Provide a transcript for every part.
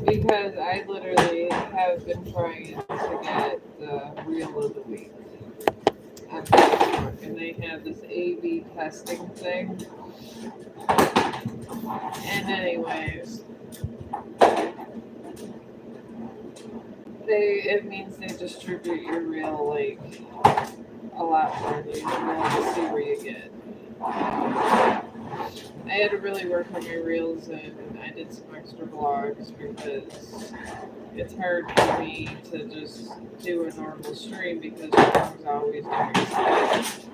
Because I literally have been trying to get the reel of the week on Facebook, and they have this A/B testing thing. And anyways, it means they distribute your reel like a lot more than usual to see where you get. I had to really work on my reels, and I did some extra vlogs because it's hard for me to just do a normal stream because Chong's always doing stuff.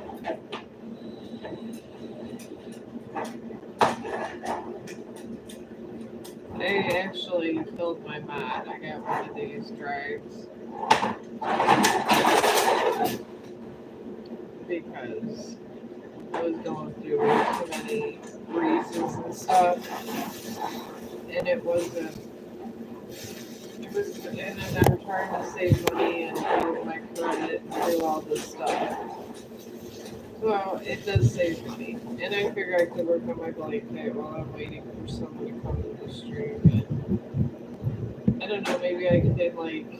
I actually filled my mod. I got one of these drives because I was going through too many reasons and stuff, and and then I'm trying to save money and build my credit and do all this stuff. Well, it does save money, and I figure I could work on my blanket while I'm waiting for someone to come to the stream. And I don't know, maybe I could like,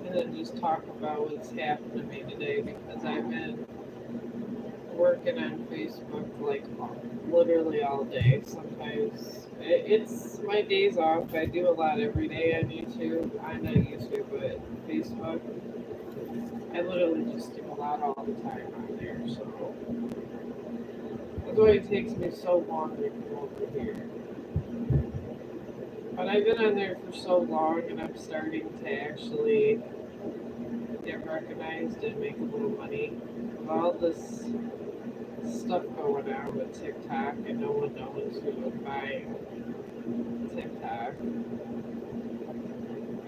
and then just talk about what's happened to me today because I've been working on Facebook like literally all day. Sometimes it's my days off. I do a lot every day on YouTube. I'm not YouTube, but Facebook. I literally just do a lot all the time on there. So that's why it takes me so long to come over here. But I've been on there for so long, and I'm starting to actually get recognized and make a little money. With all this stuff going on with TikTok, and no one knows who is buying TikTok.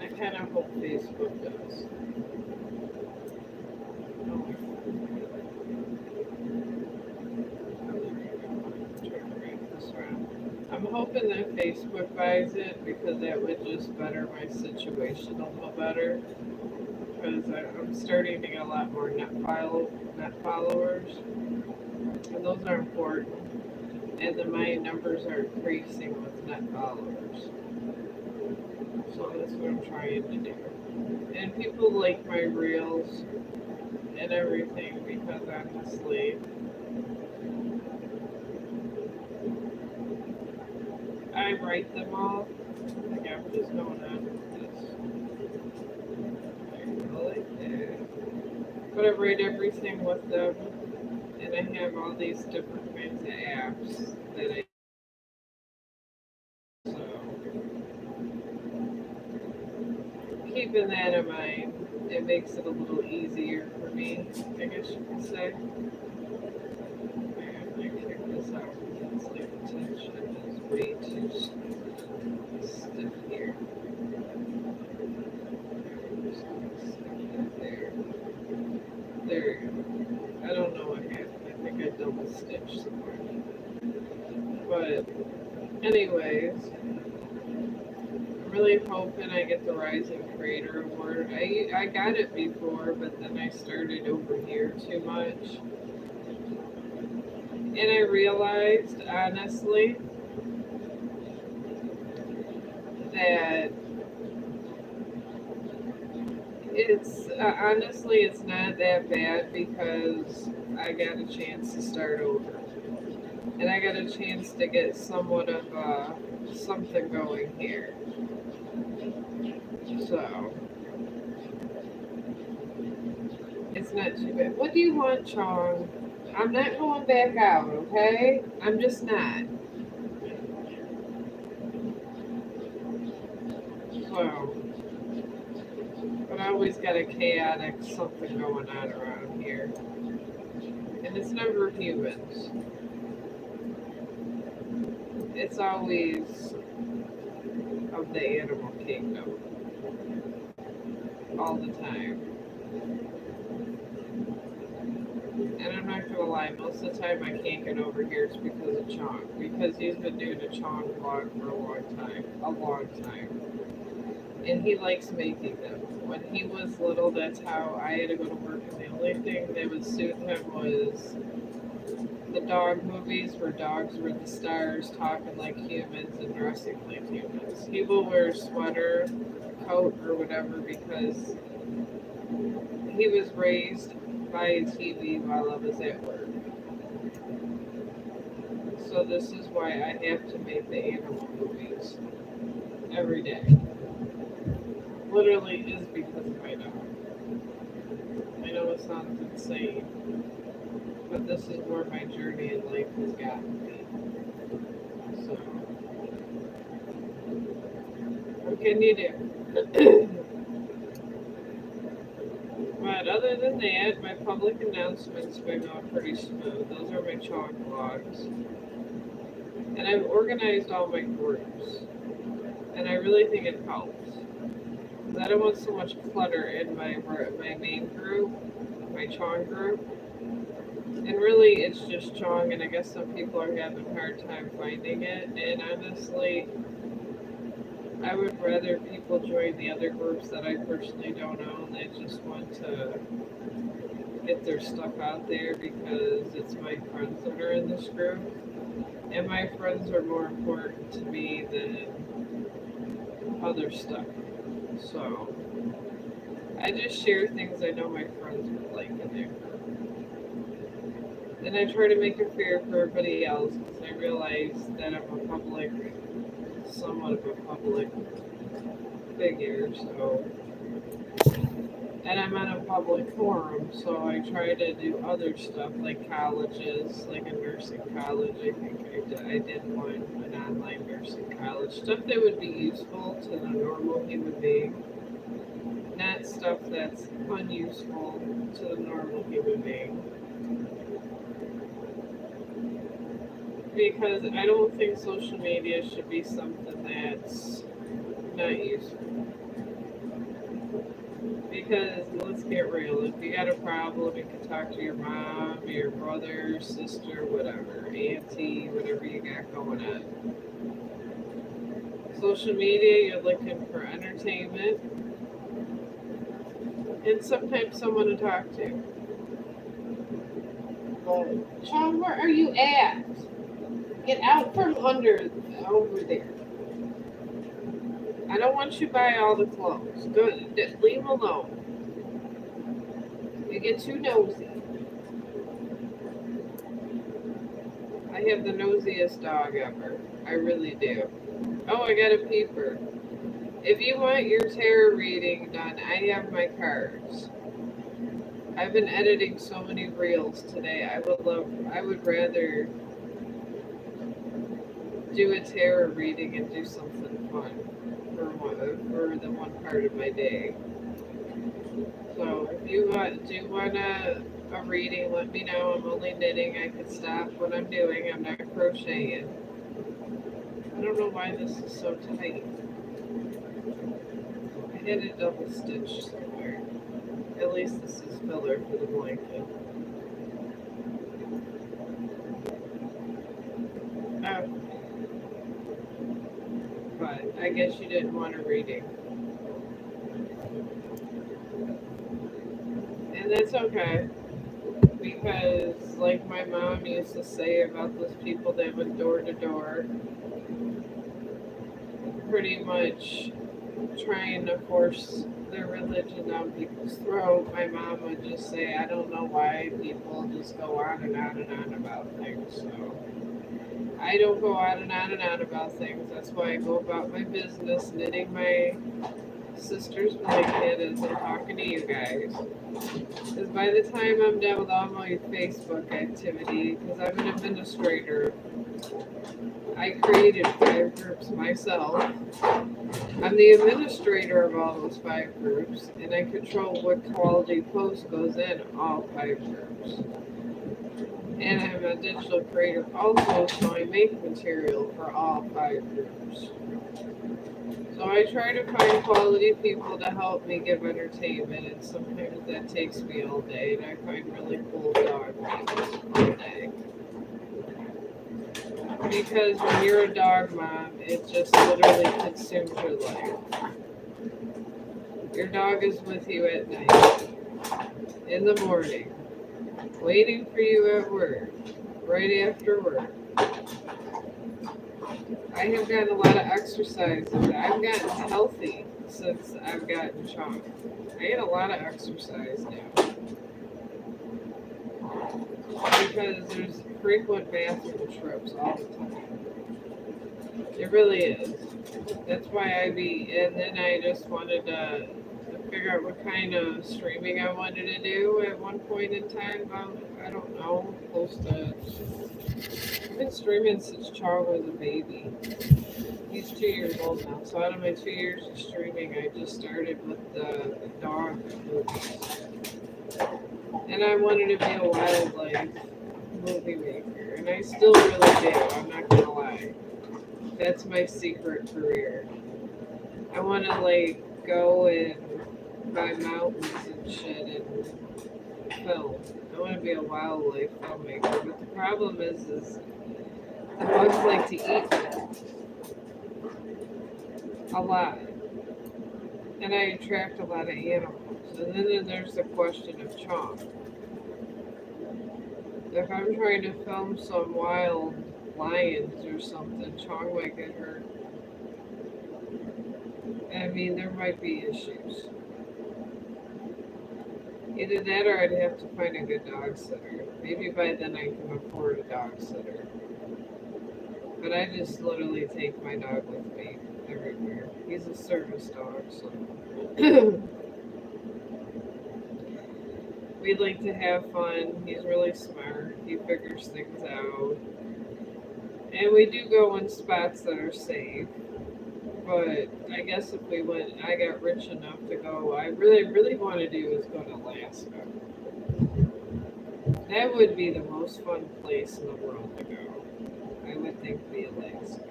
I kind of hope Facebook does. I'm hoping that Facebook buys it because that would just better my situation a little better. Because I'm starting to get a lot more net followers, and those are important. And then my numbers are increasing with net followers. So that's what I'm trying to do. And people like my reels and everything because honestly, I write them all. I got what is going on with this. I like that. But I write everything with them, and I have all these different kinds of apps that I use. So keeping that in mind, it makes it a little easier for me, I guess you could say. Man, I check this out because like the tension is way too stiff here. There. There you go. I don't know what happened. I think I double stitched somewhere. But anyways, I'm really hoping I get the Rising Creator Award. I got it before, but then I started over here too much. And I realized, honestly, that it's not that bad because I got a chance to start over. And I got a chance to get somewhat of something going here. So it's not too bad. What do you want, Chong? I'm not going back out, okay? I'm just not. So, but I always got a chaotic something going on around here. And it's never humans. It's always of the animal kingdom. All the time. And I'm not gonna lie, most of the time I can't get over here it's because of Chong. Because he's been doing a Chong vlog for a long time. A long time. And he likes making them. When he was little, that's how I had to go to work, and the only thing that would suit him was the dog movies where dogs were the stars talking like humans and dressing like humans. He will wear a sweater, coat, or whatever because he was raised by a TV while I was at work. So this is why I have to make the animal movies every day. Literally is because of my dog. I know it sounds insane, but this is where my journey in life has gotten me. So, what can you do? But other than that, my public announcements been going pretty smooth. Those are my Chong vlogs. And I've organized all my groups. And I really think it helps. I don't want so much clutter in my main group, my Chong group. And really, it's just Chong, and I guess some people are having a hard time finding it. And honestly, I would rather people join the other groups that I personally don't own. They just want to get their stuff out there because it's my friends that are in this group. And my friends are more important to me than other stuff. So, I just share things I know my friends would like in there. And I try to make it fair for everybody else because I realize that I'm somewhat of a public figure, so, and I'm on a public forum, so I try to do other stuff like colleges, like a nursing college. I think I did one, an online nursing college, stuff that would be useful to the normal human being, not stuff that's unuseful to the normal human being. Because I don't think social media should be something that's not useful. Because let's get real, if you got a problem, you can talk to your mom, your brother, sister, whatever, auntie, whatever you got going on. Social media, you're looking for entertainment and sometimes someone to talk to. But, Chong, where are you at? Get out from over there. I don't want you by all the clothes. Go, leave them alone. You get too nosy. I have the nosiest dog ever. I really do. Oh, I got a peeper. If you want your tarot reading done, I have my cards. I've been editing so many reels today. I would rather do a tarot reading and do something fun for the one part of my day. So if you do want a reading, let me know. I'm only knitting. I can stop what I'm doing. I'm not crocheting. I don't know why this is so tight. I had it double stitched somewhere. At least this is filler for the blanket. Oh. But I guess you didn't want a reading. And that's okay. Because, like my mom used to say about those people that went door to door, pretty much trying to force their religion down people's throat, my mom would just say, I don't know why people just go on and on and on about things. So I don't go on and on and on about things. That's why I go about my business, knitting my sister's blanket as I'm talking to you guys. Because by the time I'm done with all my Facebook activity, because I'm an administrator, I created 5 groups myself. I'm the administrator of all those 5 groups, and I control what quality post goes in all 5 groups. And I'm a digital creator also, so I make material for all 5 groups. So I try to find quality people to help me give entertainment, and sometimes that takes me all day, and I find really cool dog names all day. Because when you're a dog mom, it just literally consumes your life. Your dog is with you at night, in the morning, waiting for you at work, right after work. I have gotten a lot of exercise. I've gotten healthy since I've gotten Chong. I get a lot of exercise now because there's frequent bathroom trips all the time. It really is. That's why and then I just wanted to figure out what kind of streaming I wanted to do at one point in time. About, I don't know, close to. I've been streaming since Chong was a baby. He's 2 years old now. So out of my 2 years of streaming, I just started with the dog movies. And I wanted to be a wildlife movie maker. And I still really do, I'm not gonna lie. That's my secret career. I wanna like go and buy mountains and shit and film. I wanna be a wildlife filmmaker. But the problem is the bugs like to eat a lot. And I attract a lot of animals. And then there's the question of Chong. If I'm trying to film some wild lions or something, Chong might get hurt. I mean, there might be issues. Either that or I'd have to find a good dog sitter. Maybe by then I can afford a dog sitter. But I just literally take my dog with me everywhere. He's a service dog, so we like to have fun. He's really smart. He figures things out. And we do go in spots that are safe. But I guess if we went, I got rich enough to go. I really want to do is go to Alaska. That would be the most fun place in the world to go. I would think the Alaska.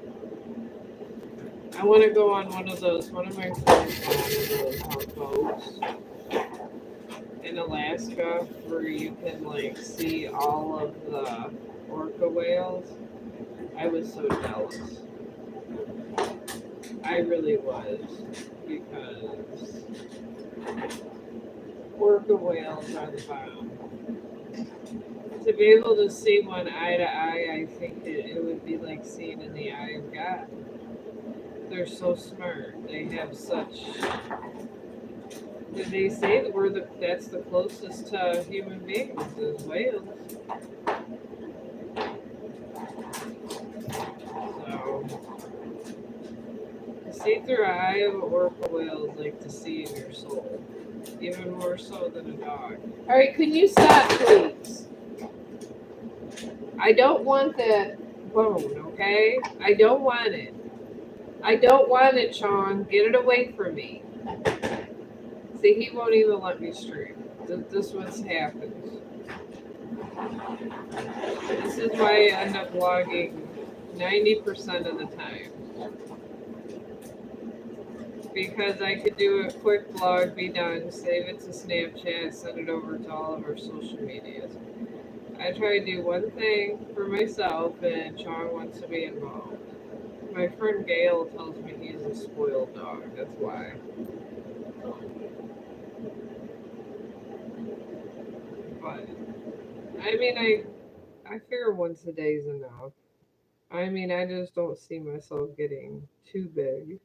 I want to go on one of those. One of my friends on one of those boats in Alaska where you can like see all of the orca whales. I was so jealous. I really was because orca whales are the bomb. To be able to see one eye to eye, I think it would be like seeing in the eye of God. They're so smart. They have such. They say that that's the closest to human beings is whales. So to see through an eye of an orca whale is like to see in your soul, even more so than a dog. All right, can you stop, please? I don't want that bone, okay? I don't want it. I don't want it, Chong. Get it away from me. See, he won't even let me stream. This is what happens. This is why I end up vlogging 90% of the time. Because I could do a quick vlog, be done, save it to Snapchat, send it over to all of our social medias. I try to do one thing for myself, and Chong wants to be involved. My friend Gail tells me he's a spoiled dog. That's why. But I mean, I figure once a day is enough. I mean, I just don't see myself getting too big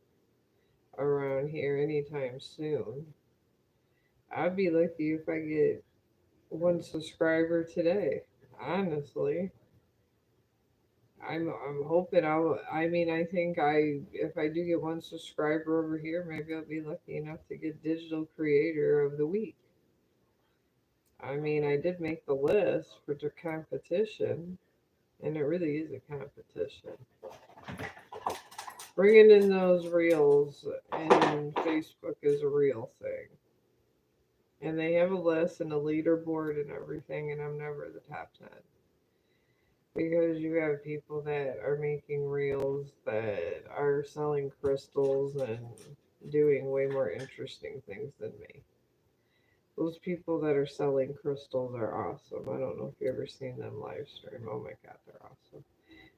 around here anytime soon. I'd be lucky if I get one subscriber today. Honestly, I'm hoping I'll. I mean, I think if I do get one subscriber over here, maybe I'll be lucky enough to get Digital Creator of the Week. I mean, I did make the list for the competition, and it really is a competition. Bringing in those reels in Facebook is a real thing. And they have a list and a leaderboard and everything, and I'm never the top 10. Because you have people that are making reels that are selling crystals and doing way more interesting things than me. Those people that are selling crystals are awesome. I don't know if you've ever seen them live stream. Oh my god, they're awesome.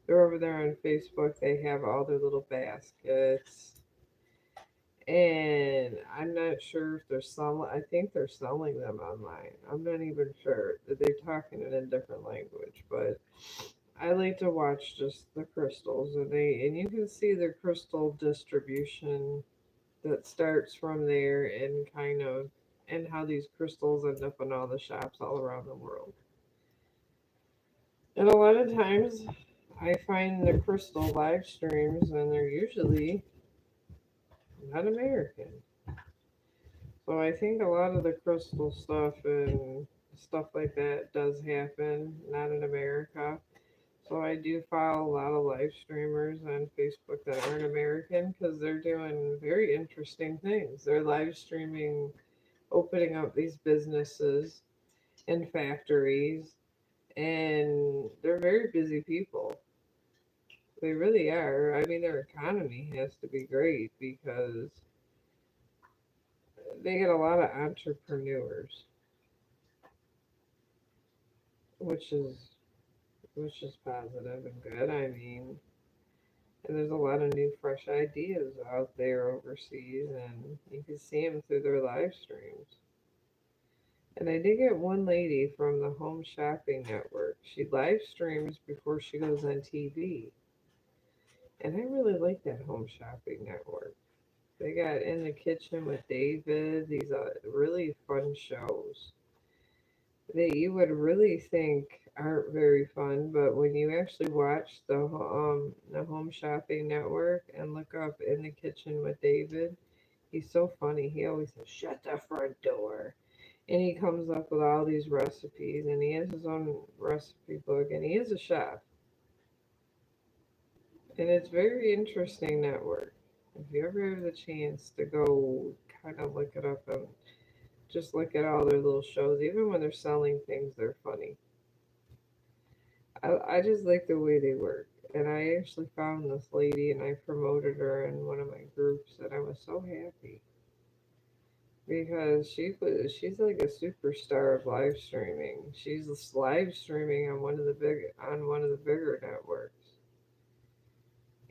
They're over there on Facebook. They have all their little baskets And I'm not sure if they're selling. I think they're selling them online. I'm not even sure that they're talking in a different language, but I like to watch just the crystals, and you can see the crystal distribution that starts from there, and kind of and how these crystals end up in all the shops all around the world. And a lot of times, I find the crystal live streams, and they're usually not American. So I think a lot of the crystal stuff and stuff like that does happen, not in America. So I do follow a lot of live streamers on Facebook that aren't American because they're doing very interesting things. They're live streaming, opening up these businesses and factories, and they're very busy people. They really are. I mean, their economy has to be great because they get a lot of entrepreneurs, which is positive and good. I mean, and there's a lot of new, fresh ideas out there overseas, and you can see them through their live streams. And I did get one lady from the Home Shopping Network. She live streams before she goes on TV, and I really like that Home Shopping Network. They got In the Kitchen with David. These are really fun shows that you would really think aren't very fun, but when you actually watch the Home Shopping Network and look up In the Kitchen with David, he's so funny. He always says, "Shut the front door," and he comes up with all these recipes, and he has his own recipe book, and he is a chef, and it's very interesting network. If you ever have the chance to go kind of look it up and just look at all their little shows, even when they're selling things, they're funny. I just like the way they work. And I actually found this lady and I promoted her in one of my groups, and I was so happy because she's like a superstar of live streaming. She's live streaming on one of the bigger networks.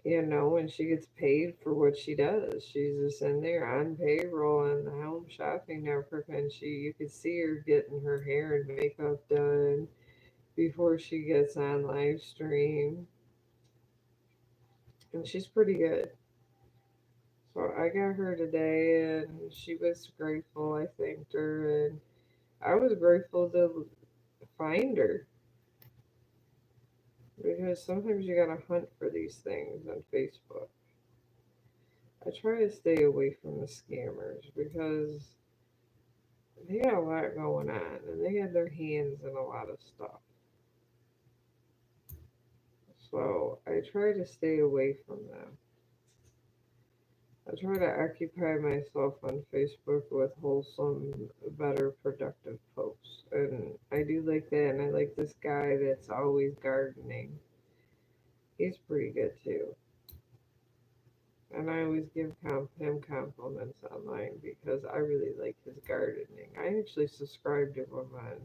And she gets paid for what she does. She's just in there on payroll on the Home Shopping Network, and you can see her getting her hair and makeup done before she gets on live stream, and she's pretty good. So I got her today, and she was grateful. I thanked her, and I was grateful to find her because sometimes you gotta hunt for these things on Facebook. I try to stay away from the scammers because they got a lot going on, and they have their hands in a lot of stuff. So I try to stay away from them. I try to occupy myself on Facebook with wholesome, better, productive posts. And I do like that. And I like this guy that's always gardening. He's pretty good too. And I always give him compliments online because I really like his gardening. I actually subscribed to him on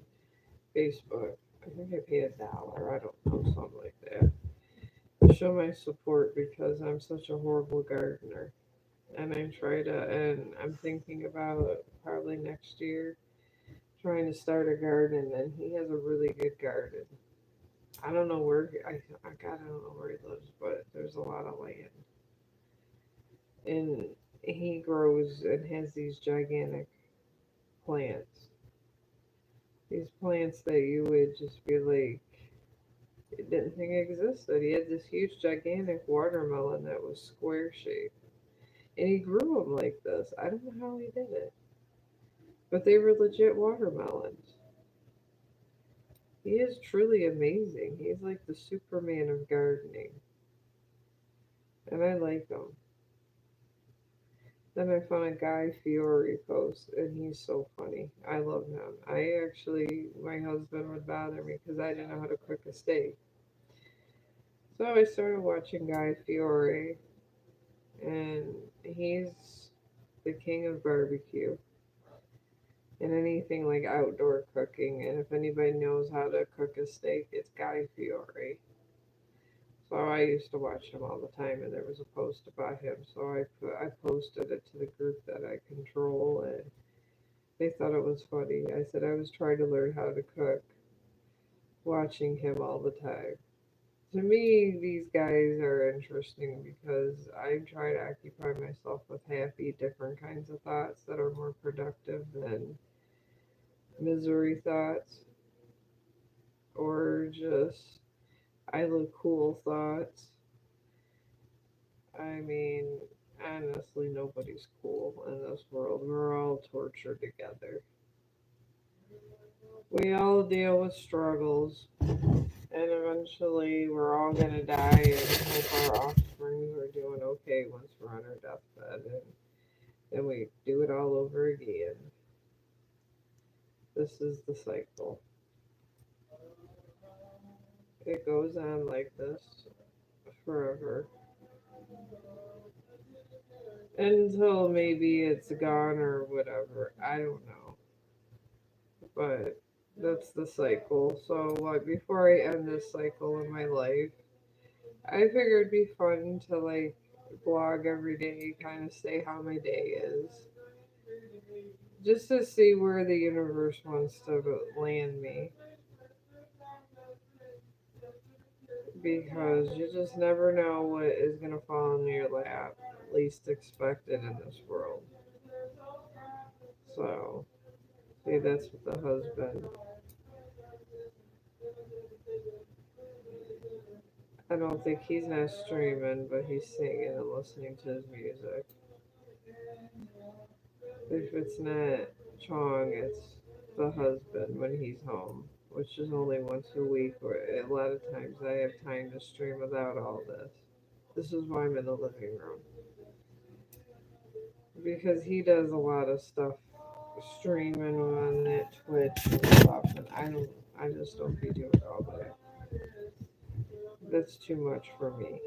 Facebook. I think I paid $1. I don't know, something like that. To show my support because I'm such a horrible gardener. And I'm thinking about probably next year trying to start a garden, and he has a really good garden. I don't know where I don't know where he lives, but there's a lot of land, and he grows and has these gigantic plants. These plants that you would just be like, didn't think existed. He had this huge, gigantic watermelon that was square shaped, and he grew them like this. I don't know how he did it, but they were legit watermelons. He is truly amazing. He's like the Superman of gardening, and I like him. Then I found a Guy Fieri post, and he's so funny. I love him. My husband would bother me because I didn't know how to cook a steak. So I started watching Guy Fieri, and he's the king of barbecue and anything like outdoor cooking. And if anybody knows how to cook a steak, it's Guy Fieri. So I used to watch him all the time, and there was a post about him. So I posted it to the group that I control, and they thought it was funny. I said I was trying to learn how to cook, watching him all the time. To me, these guys are interesting because I try to occupy myself with happy, different kinds of thoughts that are more productive than misery thoughts or just I look cool thoughts. I mean, honestly, nobody's cool in this world. We're all tortured together. We all deal with struggles, and eventually we're all gonna die and hope our offsprings are doing okay once we're on our deathbed, and then we do it all over again. This is the cycle. It goes on like this forever until maybe it's gone or whatever. I don't know. But that's the cycle. So, like, before I end this cycle in my life, I figured it'd be fun to like blog every day, kind of say how my day is, just to see where the universe wants to land me. Because you just never know what is gonna fall in your lap, least expected in this world. So, see, that's what the husband. I don't think he's not streaming, but he's singing and listening to his music. If it's not Chong, it's the husband when he's home, which is only once a week. Or a lot of times I have time to stream without all this. This is why I'm in the living room because he does a lot of stuff streaming on that Twitch and stuff, and I just don't be doing all that. That's too much for me.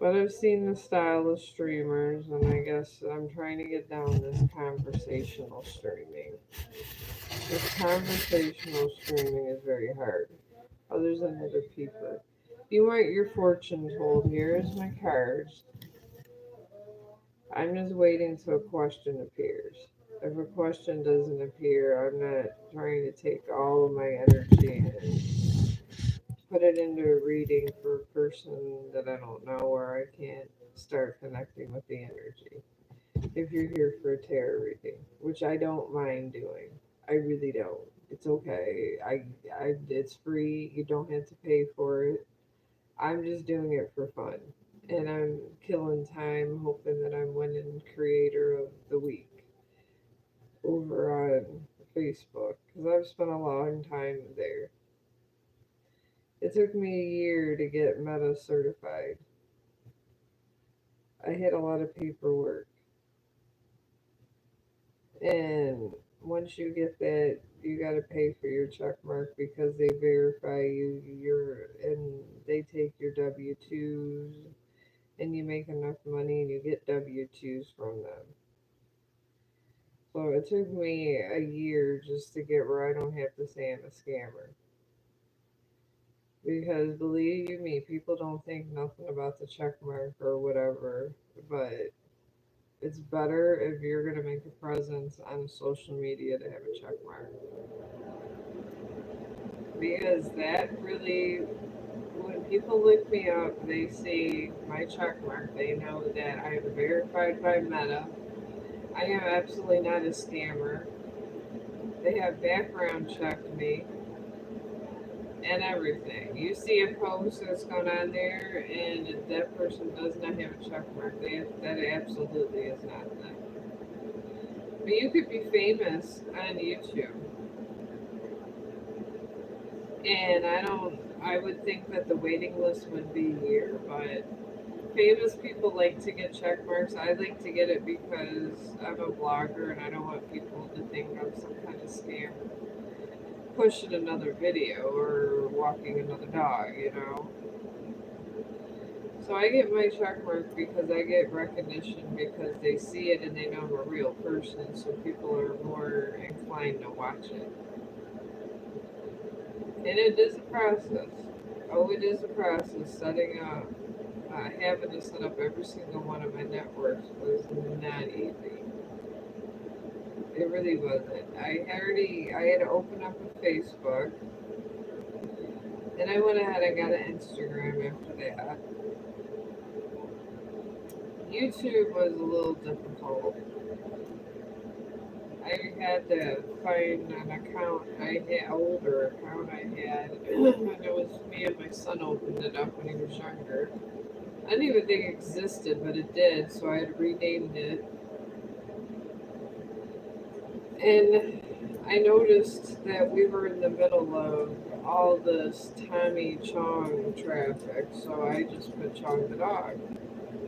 But I've seen the style of streamers, and I guess I'm trying to get down this conversational streaming. This conversational streaming is very hard. Others and other people. If you want your fortune told, here is my cards. I'm just waiting till a question appears. If a question doesn't appear, I'm not trying to take all of my energy and put it into a reading for a person that I don't know or I can't start connecting with the energy. If you're here for a tarot reading, which I don't mind doing, I really don't. It's okay. It's free. You don't have to pay for it. I'm just doing it for fun, and I'm killing time, hoping that I'm winning Creator of the Week over on Facebook because I've spent a long time there. It took me a year to get Meta certified. I had a lot of paperwork, and once you get that, you got to pay for your check mark because they verify you. You're and they take your W-2s, and you make enough money, and you get W-2s from them. So it took me a year just to get where I don't have to say I'm a scammer. Because believe you me, people don't think nothing about the check mark or whatever, but it's better if you're going to make a presence on social media to have a check mark. Because that really, when people look me up, they see my check mark. They know that I am verified by Meta. I am absolutely not a scammer. They have background checked me and everything. You see a post that's going on there, and if that person does not have a check mark, that absolutely is not them. But you could be famous on YouTube, and I would think that the waiting list would be here, but famous people like to get check marks. I like to get it because I'm a blogger and I don't want people to think I'm some kind of scammer pushing another video or walking another dog. So I get my check mark because I get recognition because they see it and they know I'm a real person, so people are more inclined to watch it. And it is a process. Oh, it is a process setting up. Having to set up every single one of my networks was not easy. It really wasn't. I had to open up a Facebook, and I went ahead and got an Instagram after that. YouTube was a little difficult. I had to find an account older account I had, and it was me and my son opened it up when he was younger. I didn't even think it existed, but it did, so I had renamed it. And I noticed that we were in the middle of all this Tommy Chong traffic, so I just put Chong the dog.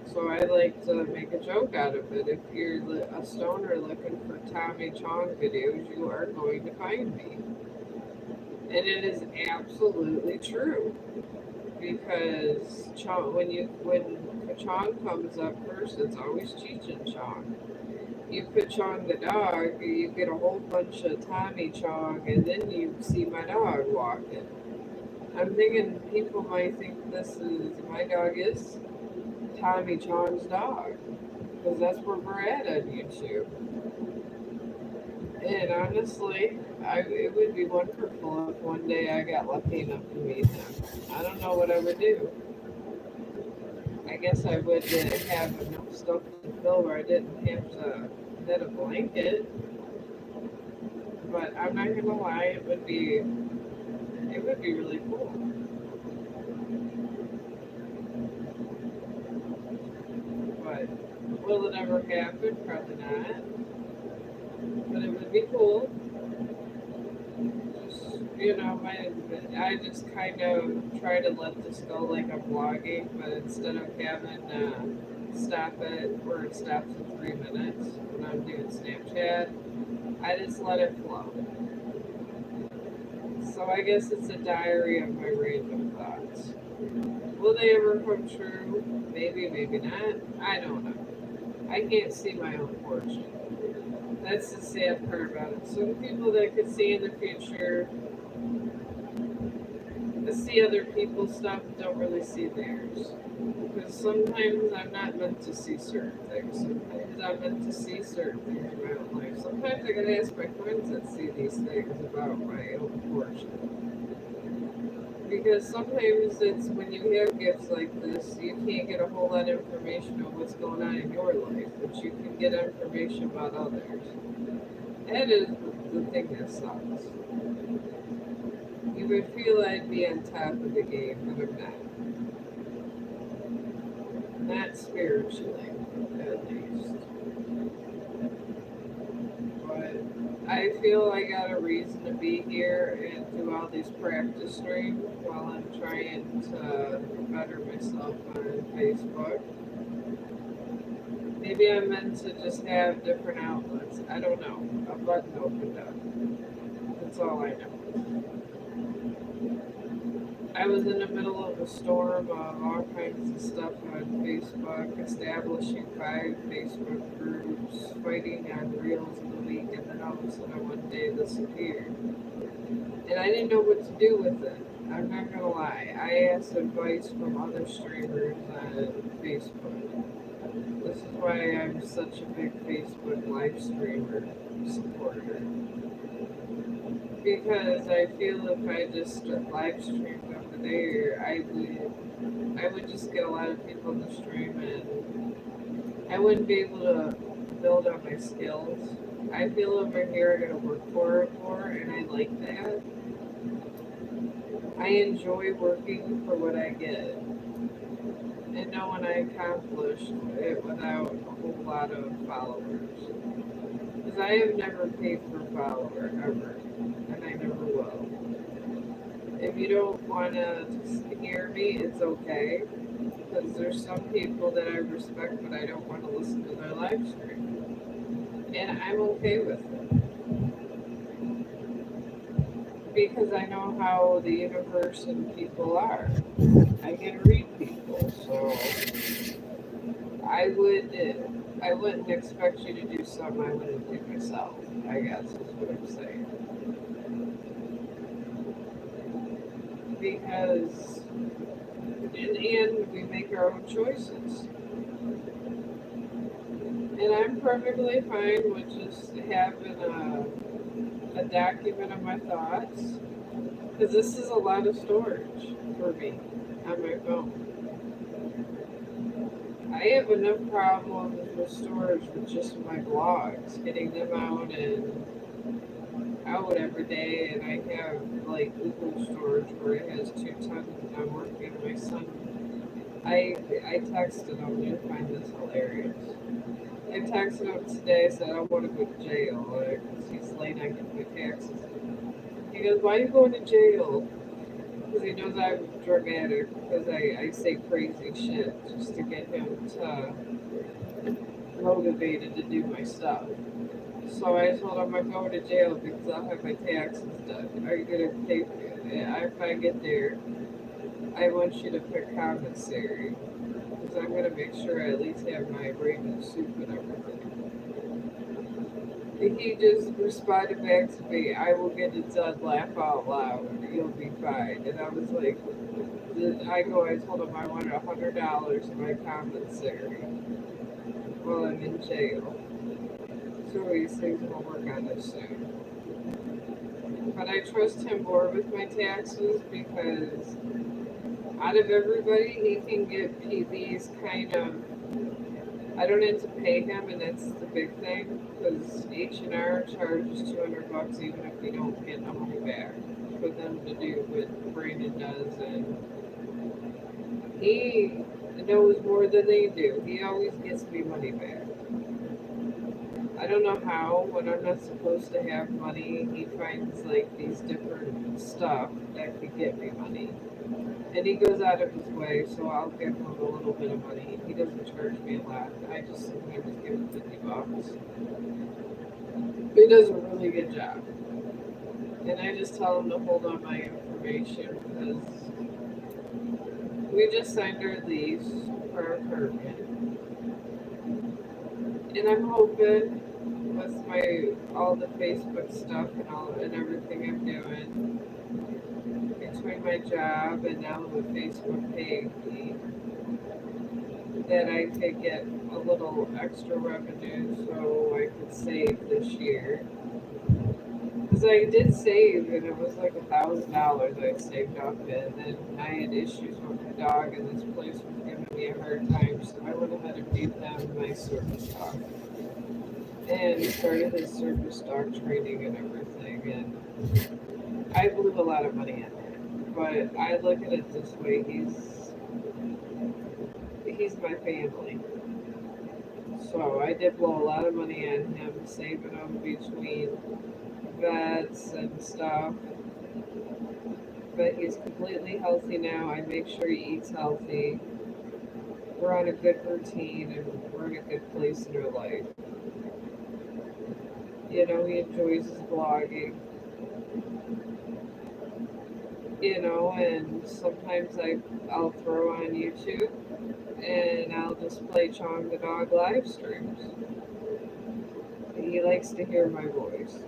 So I like to make a joke out of it. If you're a stoner looking for Tommy Chong videos, you are going to find me. And it is absolutely true because when Chong comes up first, it's always Cheech and Chong. You put Chong the dog, you get a whole bunch of Tommy Chong, and then you see my dog walking. I'm thinking people might think my dog is Tommy Chong's dog, because that's where we're at on YouTube. And honestly, it would be wonderful if one day I got lucky enough to meet him. I don't know what I would do. I guess I would have enough stuff to fill where I didn't have to knit a blanket. But I'm not gonna lie, it would be really cool. But will it ever happen? Probably not. But it would be cool. Just I just kind of try to let this go like I'm vlogging, but instead of having stop it where it stops in 3 minutes when I'm doing Snapchat, I just let it flow. So I guess it's a diary of my random thoughts. Will they ever come true? Maybe, maybe not. I don't know. I can't see my own fortune. That's the sad part about it. Some people that could see in the future, see other people's stuff, don't really see theirs. Because sometimes I'm not meant to see certain things. Sometimes I'm meant to see certain things in my own life. Sometimes I gotta ask my friends that see these things about my own fortune. Because sometimes it's when you have gifts like this, you can't get a whole lot of information on what's going on in your life, but you can get information about others. That is the thing that sucks. You would feel I'd be on top of the game, but I'm not. Not spiritually, at least. But I feel I got a reason to be here and do all these practice streams while I'm trying to better myself on Facebook. Maybe I'm meant to just have different outlets. I don't know. A button opened up. That's all I know. I was in the middle of a storm of all kinds of stuff on Facebook, establishing 5 Facebook groups, fighting on Reels of the Week, and then all of a sudden one day this appeared. And I didn't know what to do with it. I'm not gonna lie. I asked advice from other streamers on Facebook. This is why I'm such a big Facebook live streamer supporter. Because I feel if I just live streamed over there, I would just get a lot of people in the stream, and I wouldn't be able to build up my skills. I feel over here I gotta work for it more, and I like that. I enjoy working for what I get, and knowing I accomplished it without a whole lot of followers. Because I have never paid for a follower ever, and I never will. If you don't want to hear me, it's okay. Because there's some people that I respect, but I don't want to listen to their live stream. And I'm okay with it. Because I know how the universe and people are. I can read people, so I would I wouldn't expect you to do something I wouldn't do myself, I guess is what I'm saying. Because And we make our own choices. And I'm perfectly fine with just having a document of my thoughts. Because this is a lot of storage for me on my phone. I have enough problems with storage with just my blogs, getting them out every day, and I have like Google storage where it has 2 tons, and I'm working. My son, I texted him. You find this hilarious. I texted him today. I said I want to go to jail because he's late on getting my taxes. He goes, "Why are you going to jail?" Because he knows I'm a drug addict. Because I say crazy shit just to get him to motivated to do my stuff. So I told him I'm going to jail because I'll have my taxes done. Are you gonna pay for it? Yeah, if I get there, I want you to pick commissary because I'm gonna make sure I at least have my ramen soup and everything. And he just responded back to me, "I will get it done. Laugh out loud. You'll be fine." And I was like, I told him I wanted $100 in my commissary while I'm in jail. So he says we'll work on this soon. But I trust him more with my taxes because out of everybody, he can get these kind of. I don't have to pay him, and that's the big thing because H&R charges $200 even if we don't get the money back for them to do what Brandon does, and he knows more than they do. He always gets me money back. I don't know how, when I'm not supposed to have money, he finds like these different stuff that could get me money. And he goes out of his way, so I'll give him a little bit of money. He doesn't charge me a lot. I just sometimes give him $50. He does a really good job. And I just tell him to hold on my information because we just signed our lease for our apartment. And I'm hoping with my all the Facebook stuff and everything I'm doing between my job and now with Facebook paying me that I could get a little extra revenue so I could save this year. Because I did save and it was like $1,000 I saved up and then I had issues with my dog and this place was giving me a hard time so I went ahead and gave them my service dog. And started his service dog training and everything and I blew a lot of money on that. But I look at it this way, he's my family. So I did blow a lot of money on him, saving him between vets and stuff. But he's completely healthy now. I make sure he eats healthy. We're on a good routine and we're in a good place in our life. You know, he enjoys his blogging. You know, and sometimes I'll throw on YouTube and I'll just play Chong the dog live streams. He likes to hear my voice.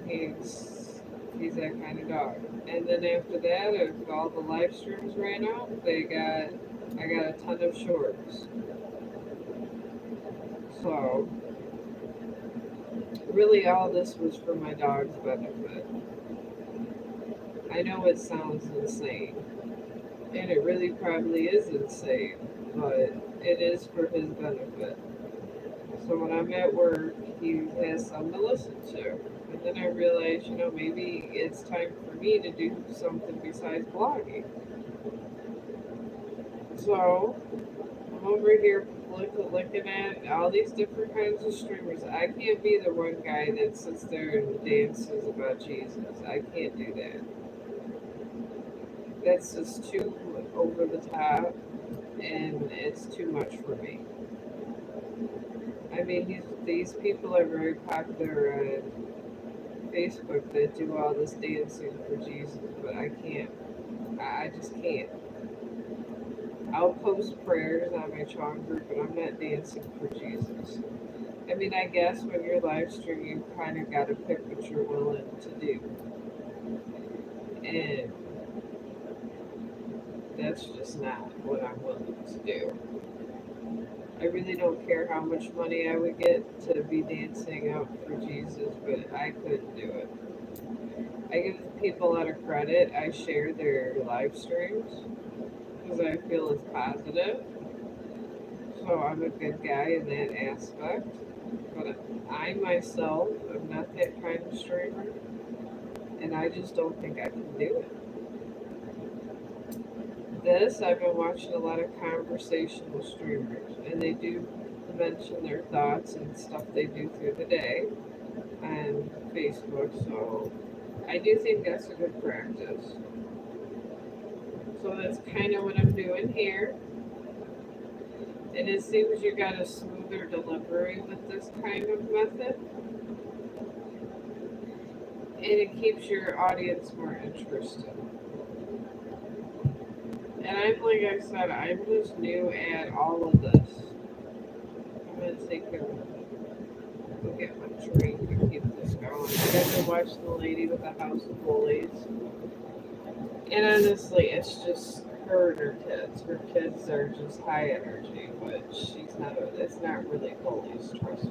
He's that kind of dog. And then after that, if all the live streams ran out, I got a ton of shorts. So really, all this was for my dog's benefit. I know it sounds insane, and it really probably is insane, but it is for his benefit. So when I'm at work, he has something to listen to. And then I realize, maybe it's time for me to do something besides blogging. So I'm over here looking at all these different kinds of streamers. I can't be the one guy that sits there and dances about Jesus. I can't do that. That's just too over the top and it's too much for me. I mean, these people are very popular on Facebook that do all this dancing for Jesus, but I can't. I just can't. I'll post prayers on my Chong group, but I'm not dancing for Jesus. I mean, I guess when you're live streaming, you kind of got to pick what you're willing to do. And that's just not what I'm willing to do. I really don't care how much money I would get to be dancing out for Jesus, but I couldn't do it. I give people a lot of credit. I share their live streams because I feel it's positive. So I'm a good guy in that aspect. But I myself am not that kind of streamer, and I just don't think I can do it. This, I've been watching a lot of conversational streamers, and they do mention their thoughts and stuff they do through the day on Facebook, so I do think that's a good practice. So that's kind of what I'm doing here. And it seems you got a smoother delivery with this kind of method, and it keeps your audience more interested. And I'm like I said, I'm just new at all of this. I'm gonna take a go get my drink and keep this going. I got to watch the lady with the house of bullies. And honestly, it's just her and her kids. Her kids are just high energy, but she's not. It's not really bullies, trust me.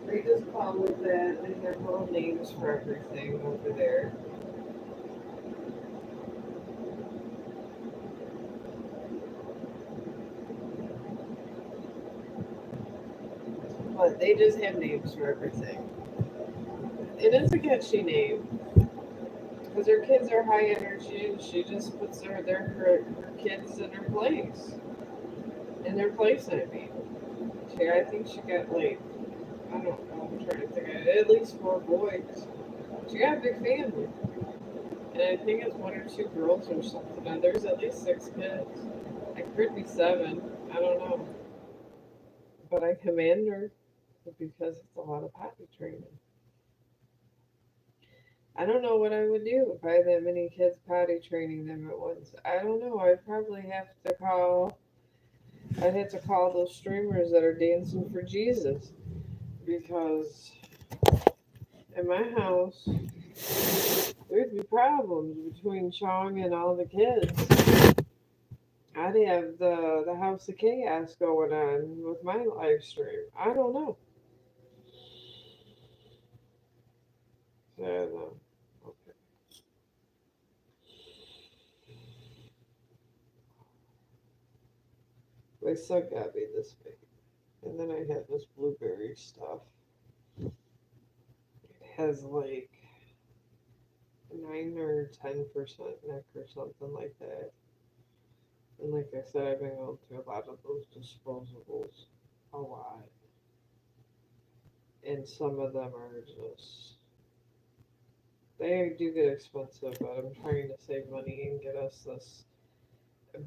They just call it that. They have little names for everything over there. But they just have names for everything. It is a catchy name because her kids are high energy, and she just puts her kids in her place. In their place, I mean. I think she got like I don't know. I'm trying to think. At least four boys. She got a big family, and I think it's one or two girls or something. And there's at least six kids. It could be seven. I don't know. But I commend her because it's a lot of potty training. I don't know what I would do if I had that many kids potty training them at once. I don't know. I'd probably have to call. I'd have to call those streamers that are dancing for Jesus because in my house there'd be problems between Chong and all the kids. I'd have the House of Chaos going on with my live stream. I don't know. I don't know. Okay. My son got me this big. And then I had this blueberry stuff. It has like 9 or 10% neck or something like that. And like I said, I've been going through a lot of those disposables. A lot. And some of them are just they do get expensive, but I'm trying to save money and get us this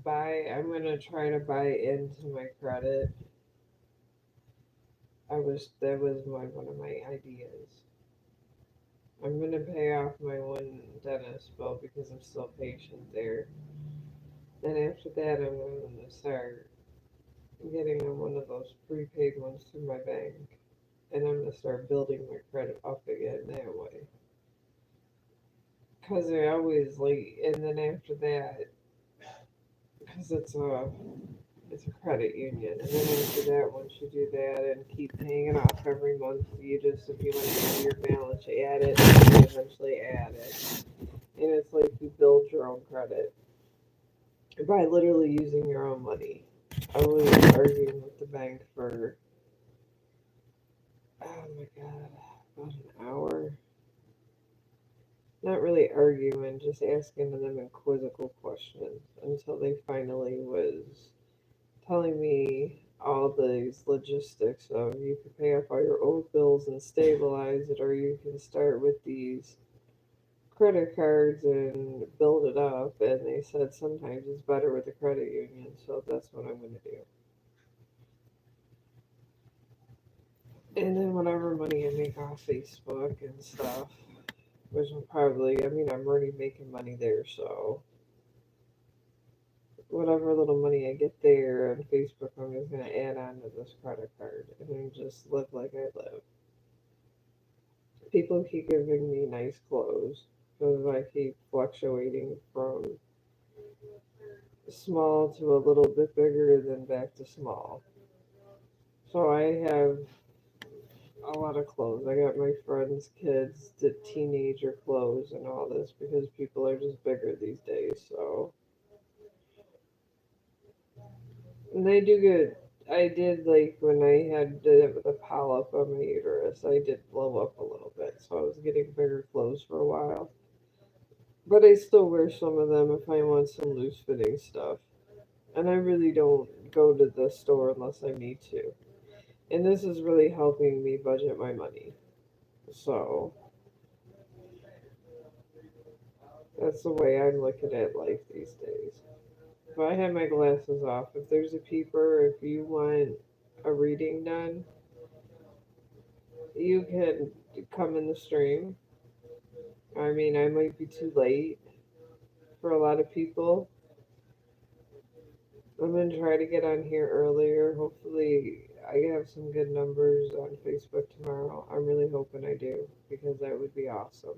buy. I'm gonna try to buy into my credit. That was one of my ideas. I'm gonna pay off my one dentist bill because I'm still patient there. Then after that, I'm gonna start getting on one of those prepaid ones through my bank, and I'm gonna start building my credit up again that way. Cause I always late, and then after that, cause it's a credit union, and then after that, once you do that and keep paying it off every month, you just if you want to add your balance, you add it, and you eventually add it, and it's like you build your own credit by literally using your own money. I was arguing with the bank for oh my god, about an hour. Not really arguing, just asking them inquisitive questions until they finally was telling me all these logistics of you can pay off all your old bills and stabilize it, or you can start with these credit cards and build it up. And they said sometimes it's better with the credit union, so that's what I'm going to do. And then whatever money I make off Facebook and stuff, which will probably, I mean, I'm already making money there, so whatever little money I get there on Facebook, I'm just going to add on to this credit card and then just live like I live. People keep giving me nice clothes because I keep fluctuating from small to a little bit bigger, then back to small. So I have a lot of clothes. I got my friends' kids, the teenager clothes, and all this because people are just bigger these days. So, and they do good. I did like when I had the polyp on my uterus, I did blow up a little bit. So I was getting bigger clothes for a while. But I still wear some of them if I want some loose fitting stuff. And I really don't go to the store unless I need to. And this is really helping me budget my money. So that's the way I'm looking at life these days. If I have my glasses off, if there's a peeper, if you want a reading done, you can come in the stream. I mean, I might be too late for a lot of people. I'm gonna try to get on here earlier. Hopefully, I have some good numbers on Facebook tomorrow. I'm really hoping I do because that would be awesome.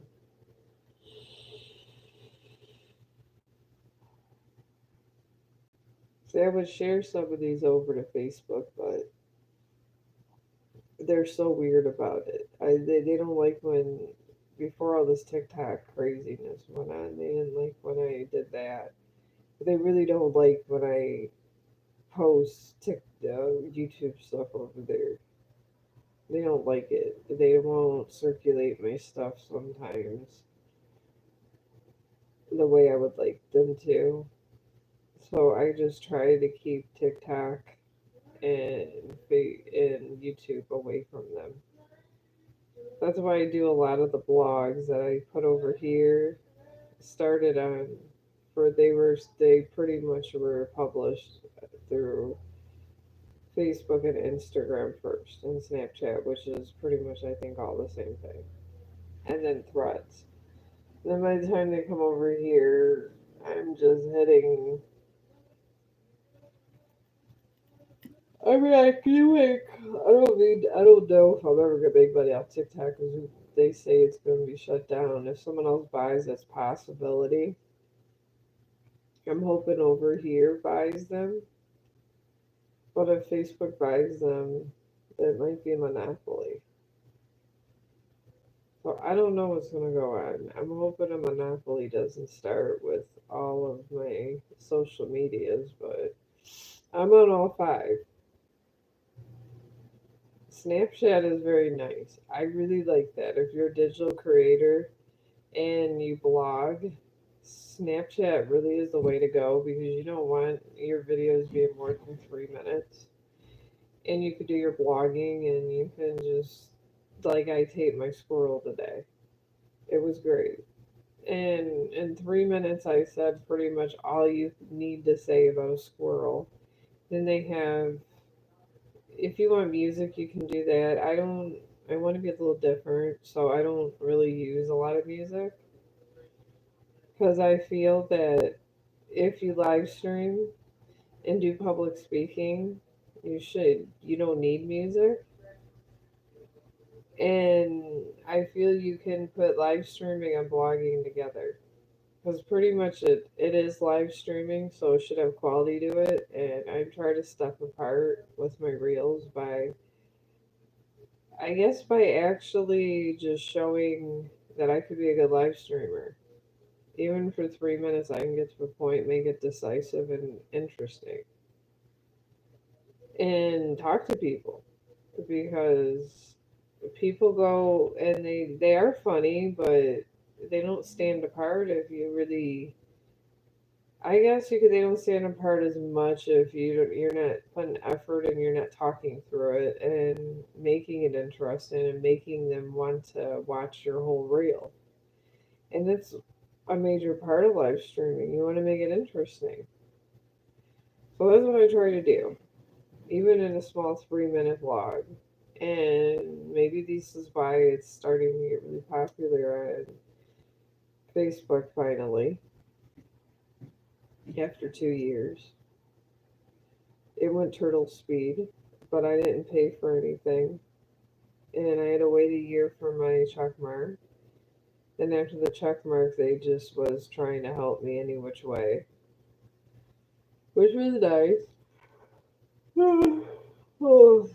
See, I would share some of these over to Facebook, but they're so weird about it. They don't like when before all this TikTok craziness went on. They didn't like when I did that. But they really don't like when I post YouTube stuff over there. They don't like it. They won't circulate my stuff sometimes the way I would like them to. So I just try to keep TikTok and YouTube away from them. That's why I do a lot of the blogs that I put over here. Started on for they pretty much were published through Facebook and Instagram first, and Snapchat, which is pretty much I think all the same thing, and then Threads. Then by the time they come over here, I'm just hitting. I mean, I can like. I don't know if I'm ever gonna make money off TikTok because they say it's gonna be shut down. If someone else buys, that's a possibility. I'm hoping over here buys them, but if Facebook buys them, it might be a monopoly. So I don't know what's gonna go on. I'm hoping a monopoly doesn't start with all of my social medias, but I'm on all five. Snapchat is very nice. I really like that. If you're a digital creator and you blog, Snapchat really is the way to go because you don't want your videos being more than 3 minutes. And you could do your blogging and you can just, like, I taped my squirrel today. It was great. And in 3 minutes, I said pretty much all you need to say about a squirrel. Then they have, if you want music, you can do that. I want to be a little different, so I don't really use a lot of music because I feel that if you live stream and do public speaking, you don't need music. And I feel you can put live streaming and blogging together because pretty much it is live streaming, so it should have quality to it. And I try to step apart with my reels by, I guess, by actually just showing that I could be a good live streamer. Even for 3 minutes, I can get to a point, make it decisive and interesting, and talk to people because people go and they are funny, but they don't stand apart if you really. I guess you could. They don't stand apart as much if you're not putting effort and you're not talking through it and making it interesting and making them want to watch your whole reel. And that's a major part of live streaming. You want to make it interesting. So that's what I try to do, even in a small 3 minute vlog. And maybe this is why it's starting to get really popular on Facebook finally, after 2 years. It went turtle speed, but I didn't pay for anything. And I had to wait a year for my check mark. Then after the check mark, they just was trying to help me any which way. which was nice. Oh,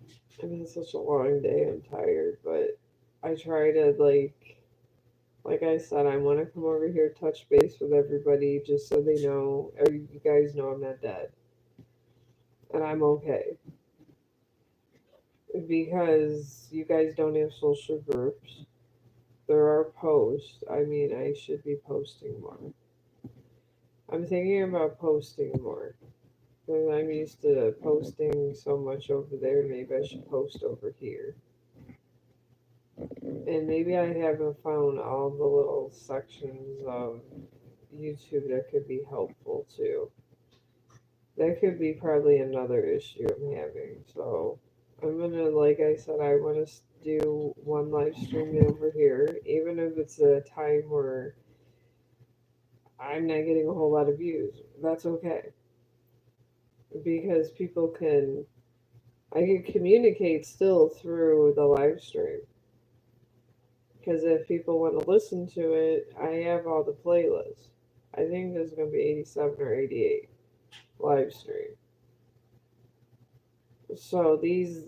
it's been such a long day. I'm tired, but I try to like I said, I want to come over here, touch base with everybody, just so they know, or you guys know I'm not dead and I'm okay. Because you guys don't have social groups. There are posts. I mean, I should be posting more. I'm thinking about posting more. Because I'm used to posting so much over there, maybe I should post over here. And maybe I haven't found all the little sections of YouTube that could be helpful too. That could be probably another issue I'm having. So I'm gonna, like I said, I want to do one live stream over here, even if it's a time where I'm not getting a whole lot of views. That's okay because people can. I can communicate still through the live stream. Because if people want to listen to it, I have all the playlists. I think there's going to be 87 or 88 live stream. So these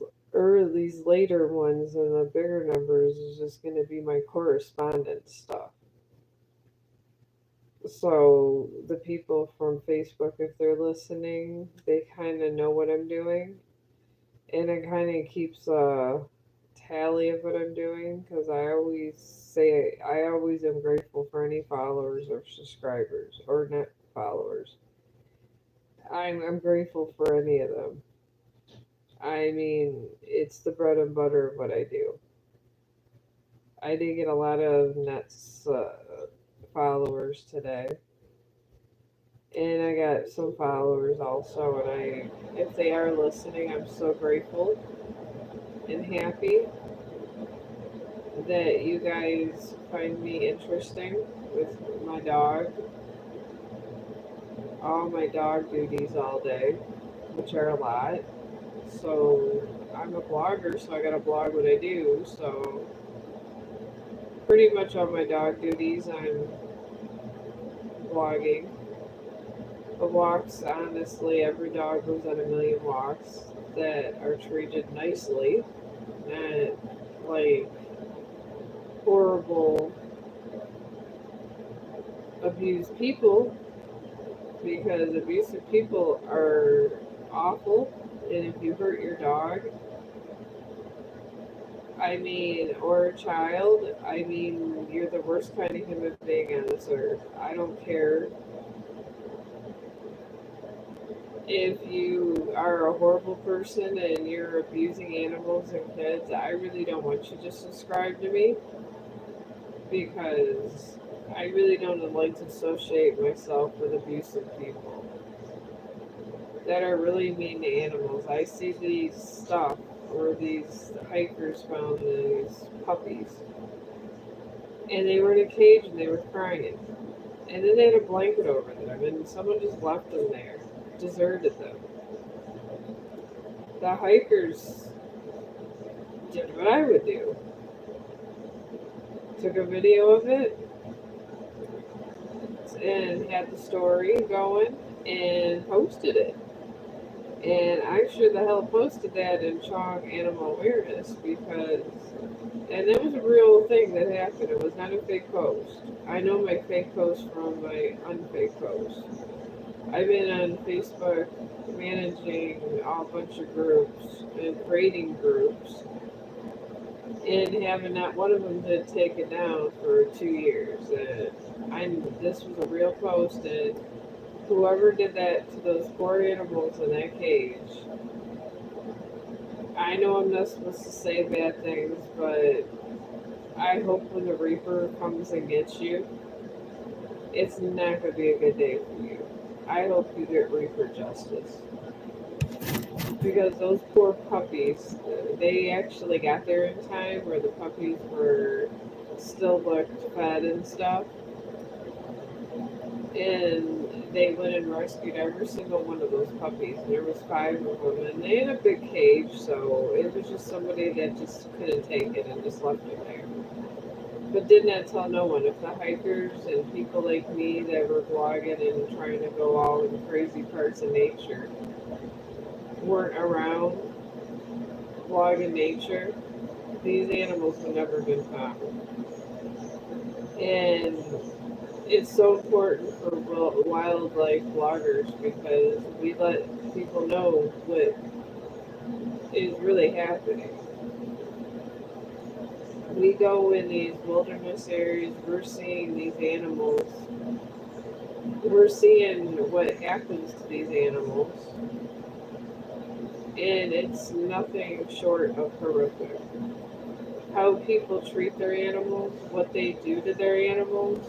later ones and the bigger numbers is just going to be my correspondence stuff. So the people from Facebook, if they're listening, they kind of know what I'm doing, and it kind of keeps a tally of what I'm doing because I always am grateful for any followers or subscribers or not followers. I'm grateful for any of them. I mean, it's the bread and butter of what I do. I did get a lot of Nets followers today, and I got some followers also. And if they are listening, I'm so grateful and happy that you guys find me interesting with my dog, all my dog duties all day, which are a lot. So I'm a blogger, so I gotta blog what I do. So pretty much all my dog duties, I'm blogging. The walks, honestly, every dog goes on a million walks that are treated nicely, not like horrible abused people, because abusive people are awful. And if you hurt your dog, I mean, or a child, I mean, you're the worst kind of human being on this earth. I don't care if you are a horrible person and you're abusing animals and kids. I really don't want you to subscribe to me because I really don't like to associate myself with abusive people that are really mean to animals. I see these stuff where these hikers found these puppies and they were in a cage and they were crying. And then they had a blanket over them and someone just left them there, deserted them. The hikers did what I would do. Took a video of it and had the story going and posted it. And I sure the hell posted that in Chong Animal Awareness because, and it was a real thing that happened. It was not a fake post. I know my fake post from my unfake post. I've been on Facebook managing a bunch of groups and creating groups and having not one of them to take it down for 2 years. And this was a real post, and whoever did that to those poor animals in that cage, I know I'm not supposed to say bad things, but I hope when the Reaper comes and gets you, it's not going to be a good day for you. I hope you get Reaper justice. Because those poor puppies, they actually got there in time where the puppies were still looked fed and stuff. And they went and rescued every single one of those puppies. And there was 5 of them, and they had a big cage, so it was just somebody that just couldn't take it and just left it there. But did not tell no one. If the hikers and people like me that were blogging and trying to go all in crazy parts of nature weren't around blogging nature, these animals would never been found. And it's so important for wildlife bloggers because we let people know what is really happening. We go in these wilderness areas, we're seeing these animals, we're seeing what happens to these animals, and it's nothing short of horrific. How people treat their animals, what they do to their animals.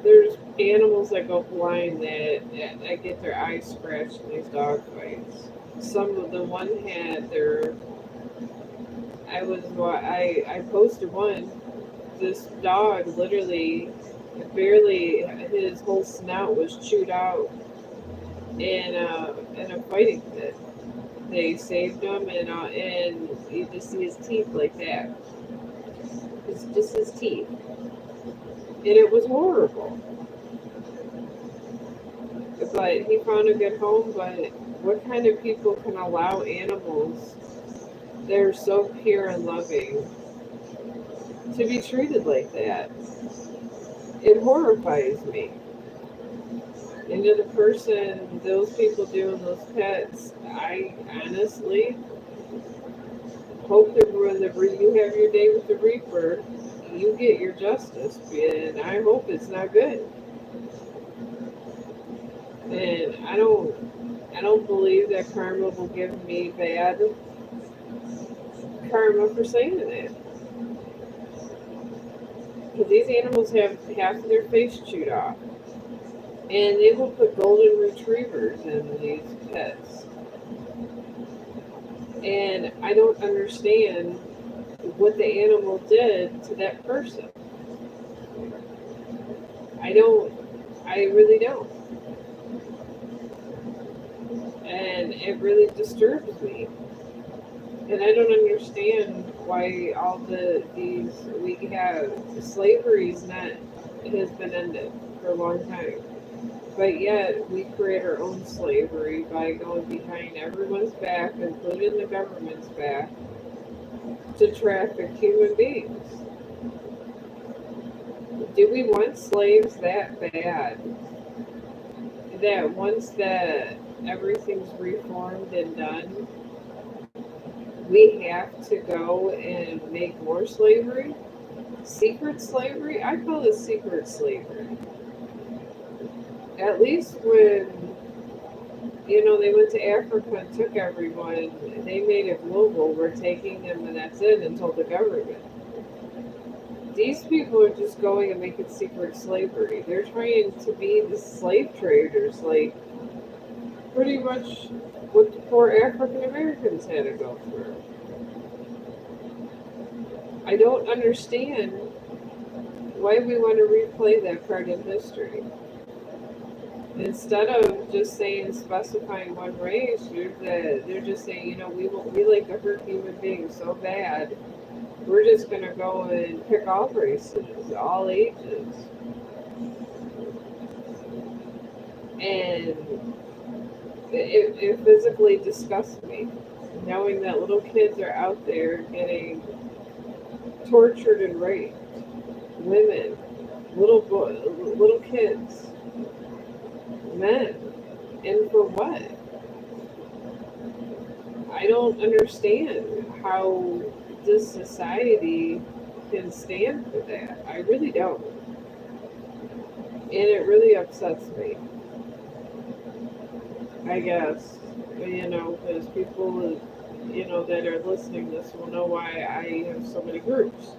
There's animals that go blind that get their eyes scratched in these dog fights. Some of the one had their I posted one. This dog literally barely his whole snout was chewed out in a fighting pit. They saved him and you just see his teeth like that. It's just his teeth, and it was horrible. But he found a good home. But what kind of people can allow animals that are so pure and loving to be treated like that? It horrifies me. And to the person, those people doing those pets, I honestly hope that when you have your day with the Reaper, you get your justice. And I hope it's not good. And I don't believe that karma will give me bad karma for saying that. Because these animals have half of their face chewed off. And they will put golden retrievers in these pets. And I don't understand what the animal did to that person. I really don't. And it really disturbs me. And I don't understand why all these we have slavery's not has been ended for a long time. But yet we create our own slavery by going behind everyone's back, including the government's back, to traffic human beings. Do we want slaves that bad? That once that everything's reformed and done, we have to go and make more slavery? Secret slavery? I call it secret slavery. At least when, they went to Africa and took everyone, they made it global. We're taking them and that's it and told the government. These people are just going and making secret slavery. They're trying to be the slave traders, like pretty much what the poor African Americans had to go through. I don't understand why we want to replay that part of history. Instead of just specifying one race, they're just saying, we like to hurt human beings so bad, we're just going to go and pick all races, all ages. And it physically disgusts me, knowing that little kids are out there getting tortured and raped. Women, little kids, men, and for what? I don't understand how this society can stand for that. I really don't. And it really upsets me. I guess, because people, that are listening to this will know why I have so many groups.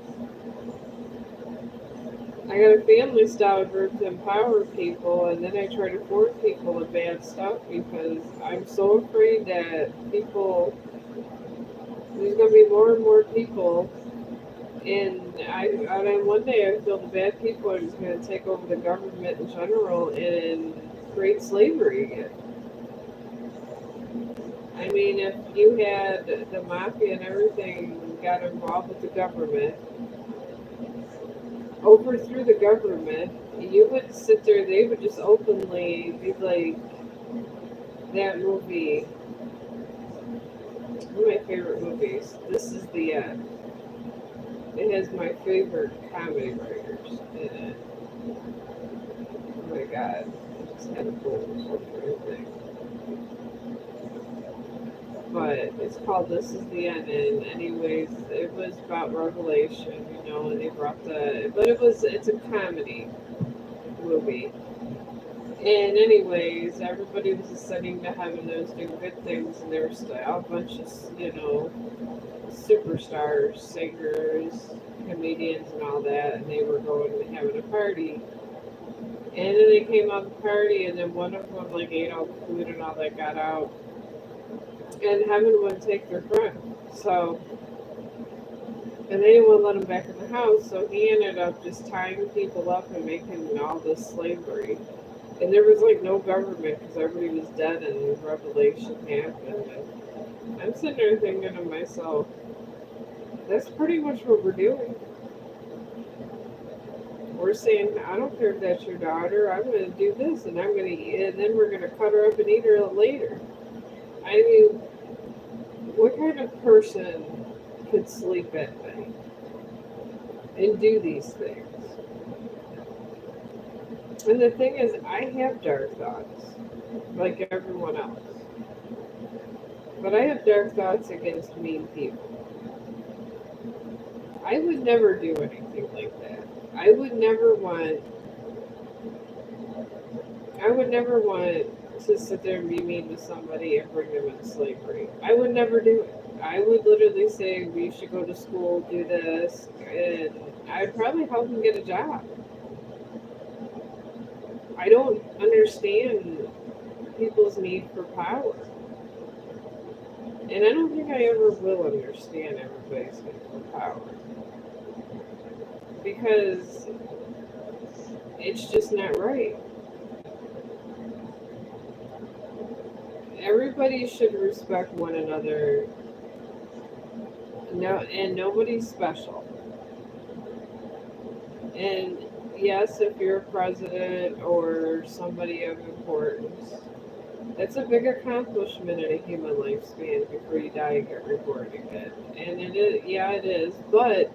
I got a family style group to empower people, and then I try to warn people with bad stuff because I'm so afraid that there's going to be more and more people, and one day I feel the bad people are just going to take over the government in general and create slavery again. I mean, if you had the mafia and everything got involved with the government, overthrew the government, you would sit there, they would just openly be like, that movie, one of my favorite movies, This Is the End. It has my favorite comedy writers in it. Oh my god, I just had a bowl of thing. But it's called This Is the End. And anyways, it was about Revelation, and they brought but it's a comedy movie. And anyways, everybody was ascending to heaven. They was doing good things, and there was a bunch of superstars, singers, comedians, and all that. And they were going and having a party. And then they came out the party, and then one of them like ate all the food and all that, got out, and heaven wouldn't take their friend. So, and they didn't want to let him back in the house. So he ended up just tying people up and making all this slavery. And there was like no government because everybody was dead and Revelation happened. And I'm sitting there thinking to myself, that's pretty much what we're doing. We're saying, I don't care if that's your daughter, I'm going to do this and I'm going to eat it, and then we're going to cut her up and eat her later. I mean, what kind of person could sleep at night and do these things? And the thing is, I have dark thoughts, like everyone else. But I have dark thoughts against mean people. I would never do anything like that. I would never want to sit there and be mean to somebody and bring them into slavery. I would never do it. I would literally say, we should go to school, do this, and I'd probably help them get a job. I don't understand people's need for power. And I don't think I ever will understand everybody's need for power. Because it's just not right. Everybody should respect one another. No, and nobody's special. And yes, if you're a president or somebody of importance, that's a big accomplishment in a human lifespan before you die and get rewarded again. And it is, yeah, it is, but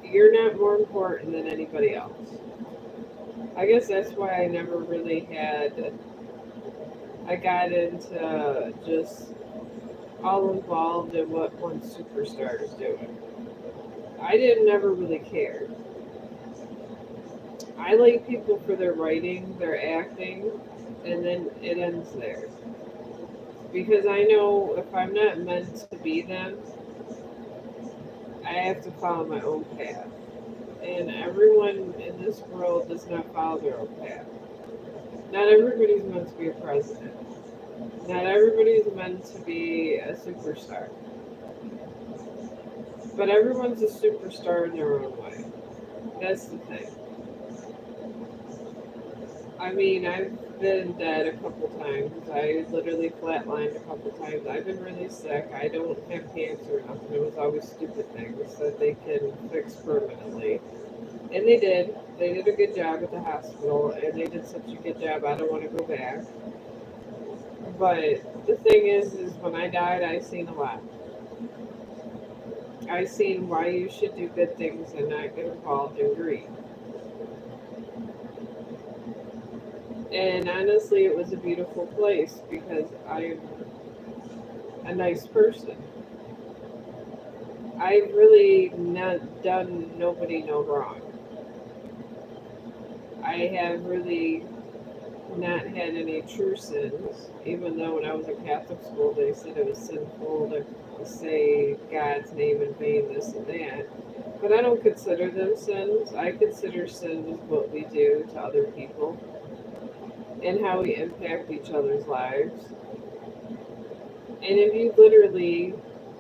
you're not more important than anybody else. I guess that's why I got into just all involved in what one superstar is doing. I didn't never really care. I like people for their writing, their acting, and then it ends there. Because I know if I'm not meant to be them, I have to follow my own path. And everyone in this world does not follow their own path. Not everybody's meant to be a president. Not everybody's meant to be a superstar. But everyone's a superstar in their own way. That's the thing. I mean, I've been dead a couple times. I literally flatlined a couple times. I've been really sick. I don't have cancer or nothing. It was always stupid things that they can fix permanently. And they did. They did a good job at the hospital, and they did such a good job. I don't want to go back. But the thing is when I died, I seen a lot. I seen why you should do good things and not get involved in greed. And honestly, it was a beautiful place because I'm a nice person. I've really not done nobody no wrong. I have really not had any true sins, even though when I was in Catholic school they said it was sinful to say God's name in vain, this and that. But I don't consider them sins. I consider sins what we do to other people and how we impact each other's lives. And if you literally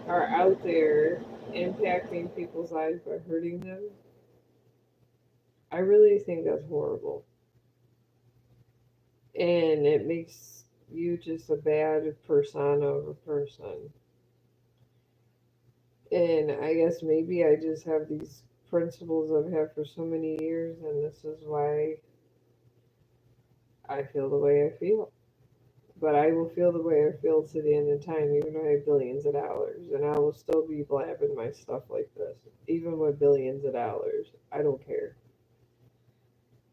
are out there impacting people's lives by hurting them, I really think that's horrible. And it makes you just a bad persona of a person. And I guess maybe I just have these principles I've had for so many years, and this is why I feel the way I feel. But I will feel the way I feel to the end of time, even though I have billions of dollars, and I will still be blabbing my stuff like this, even with billions of dollars. I don't care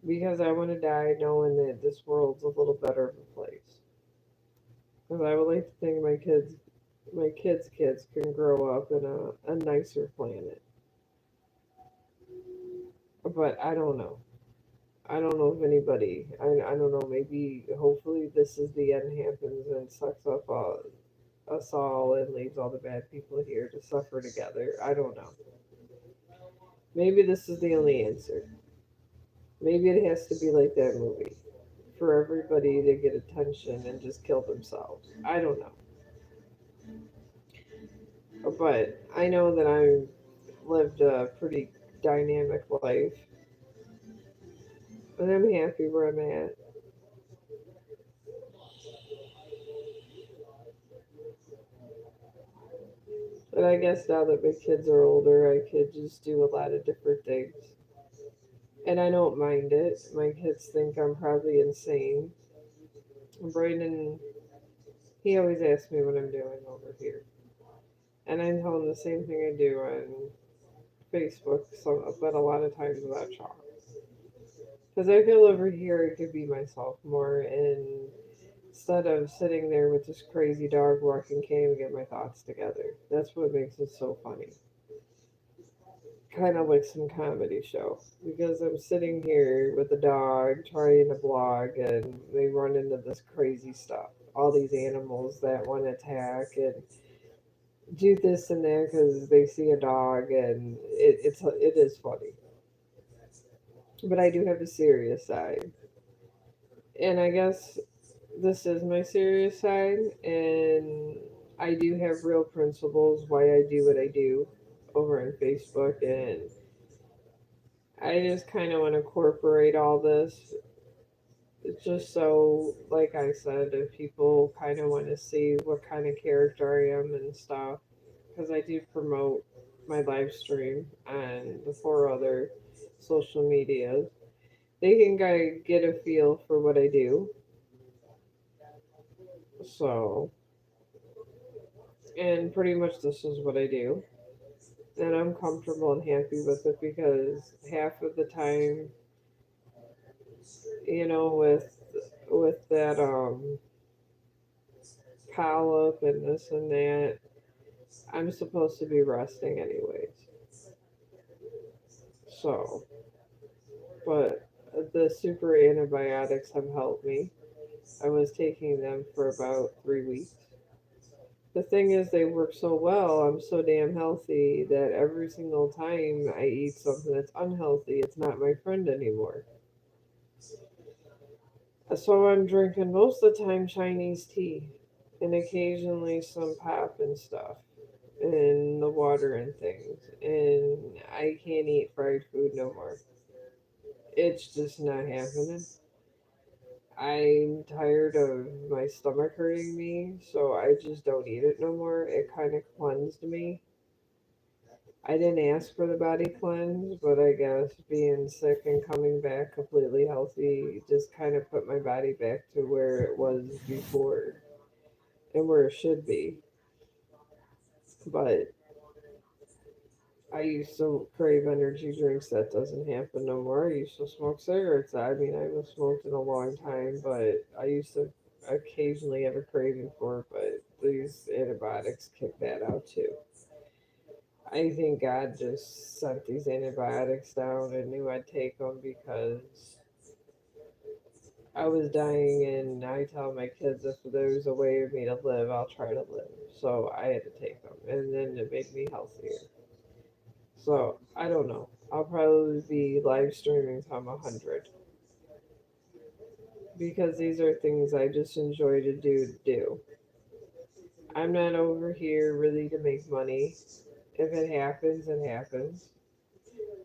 because I want to die knowing that this world's a little better of a place. Because I would like to think my kids can grow up in a nicer planet. But I don't know. I don't know if anybody. I don't know. Maybe hopefully this is the end happens and sucks up us all and leaves all the bad people here to suffer together. I don't know. Maybe this is the only answer. Maybe it has to be like that movie for everybody to get attention and just kill themselves. I don't know. But I know that I've lived a pretty dynamic life and I'm happy where I'm at. But I guess now that my kids are older, I could just do a lot of different things. And I don't mind it. My kids think I'm probably insane. Brayden, he always asks me what I'm doing over here. And I tell him the same thing I do on Facebook, but a lot of times without Chong. Because I feel over here I could be myself more, and instead of sitting there with this crazy dog barking, can't even get my thoughts together. That's what makes it so funny. Kind of like some comedy show. Because I'm sitting here with a dog trying to blog, and they run into this crazy stuff. All these animals that want to attack and do this and that because they see a dog, and it is funny. But I do have a serious side, and I guess this is my serious side, and I do have real principles why I do what I do over on Facebook, and I just kind of want to incorporate all this just so, like I said, if people kind of want to see what kind of character I am and stuff, because I do promote my live stream and the four other social medias, they can kind of get a feel for what I do. So, and pretty much this is what I do. And I'm comfortable and happy with it because half of the time, with that polyp and this and that, I'm supposed to be resting anyways. So, but the super antibiotics have helped me. I was taking them for about 3 weeks. The thing is, they work so well. I'm so damn healthy that every single time I eat something that's unhealthy, it's not my friend anymore. So I'm drinking most of the time Chinese tea and occasionally some pop and stuff and the water and things. And I can't eat fried food no more. It's just not happening. I'm tired of my stomach hurting me, so I just don't eat it no more. It kind of cleansed me. I didn't ask for the body cleanse, but I guess being sick and coming back completely healthy just kind of put my body back to where it was before and where it should be. But I used to crave energy drinks. That doesn't happen no more. I used to smoke cigarettes. I mean, I haven't smoked in a long time, but I used to occasionally have a craving for it. But these antibiotics kick that out too. I think God just sent these antibiotics down and knew I'd take them because I was dying, and I tell my kids if there's a way of me to live, I'll try to live. So I had to take them, and then it made me healthier. So I don't know. I'll probably be live streaming till I'm 100 because these are things I just enjoy to do. I'm not over here really to make money. If it happens, it happens.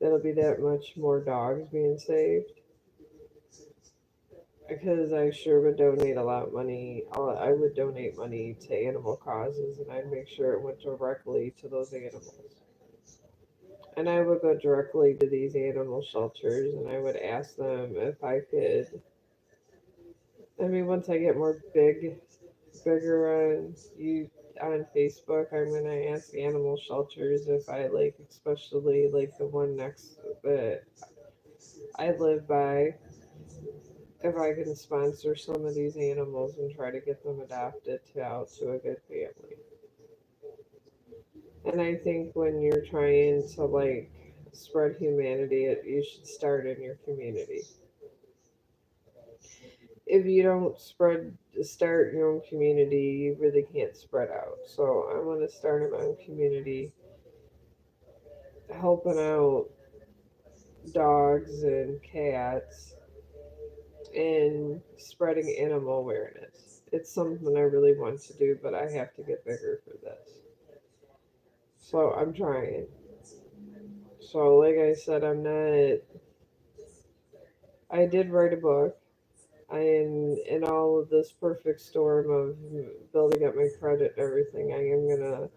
There'll be that much more dogs being saved because I sure would donate a lot of money. I would donate money to animal causes, and I'd make sure it went directly to those animals. And I would go directly to these animal shelters and I would ask them if I could. I mean, once I get bigger on you on Facebook, I'm gonna ask animal shelters if I like, especially like the one next that I live by, if I can sponsor some of these animals and try to get them adopted to out to a good family. And I think when you're trying to like spread humanity, you should start in your community. If you don't start your own community, you really can't spread out. So I want to start in my own community, helping out dogs and cats and spreading animal awareness. It's something I really want to do, but I have to get bigger for this. So I'm trying. So like I said, I'm not. I did write a book. In all of this perfect storm of building up my credit and everything, I am gonna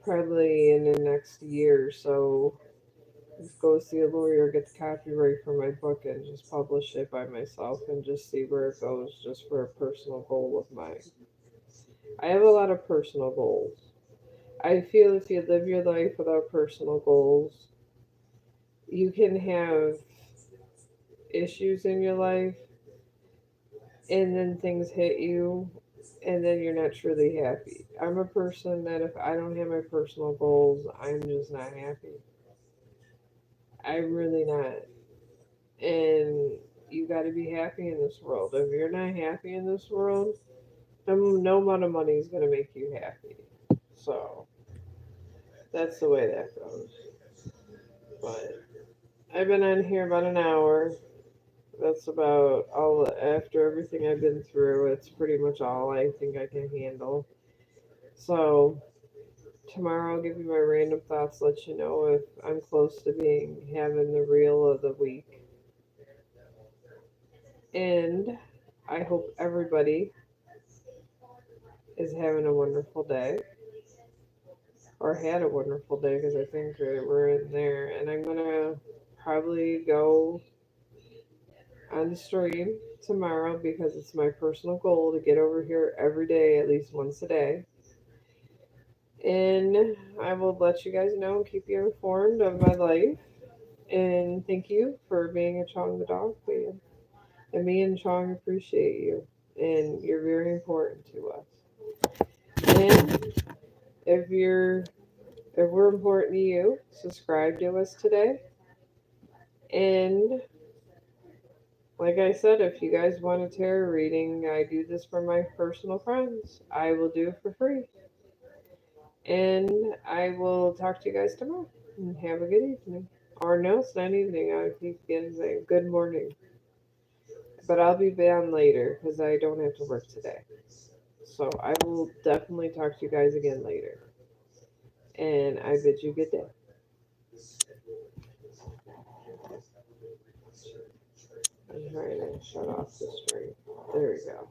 probably in the next year or so go see a lawyer, get the copyright for my book, and just publish it by myself and just see where it goes, just for a personal goal of mine. I have a lot of personal goals. I feel if you live your life without personal goals, you can have issues in your life and then things hit you and then you're not truly happy. I'm a person that if I don't have my personal goals, I'm just not happy. I'm really not. And you got to be happy in this world. If you're not happy in this world, no amount of money is going to make you happy. So that's the way that goes. But I've been on here about an hour. That's about all. After everything I've been through, it's pretty much all I think I can handle. So tomorrow I'll give you my random thoughts, let you know if I'm close to being having the reel of the week. And I hope everybody is having a wonderful day or had a wonderful day because I think we're in there. And I'm gonna probably go on the stream tomorrow because it's my personal goal to get over here every day, at least once a day. And I will let you guys know and keep you informed of my life. And thank you for being a Chong the dog fan. And me and Chong appreciate you. And you're very important to us. And if you're if we're important to you, subscribe to us today. And like I said, if you guys want a tarot reading, I do this for my personal friends. I will do it for free. And I will talk to you guys tomorrow. And have a good evening. Or no, it's not evening. I keep getting saying good morning. But I'll be on later because I don't have to work today. So I will definitely talk to you guys again later. And I bid you good day. I'm trying to shut off the stream. There we go.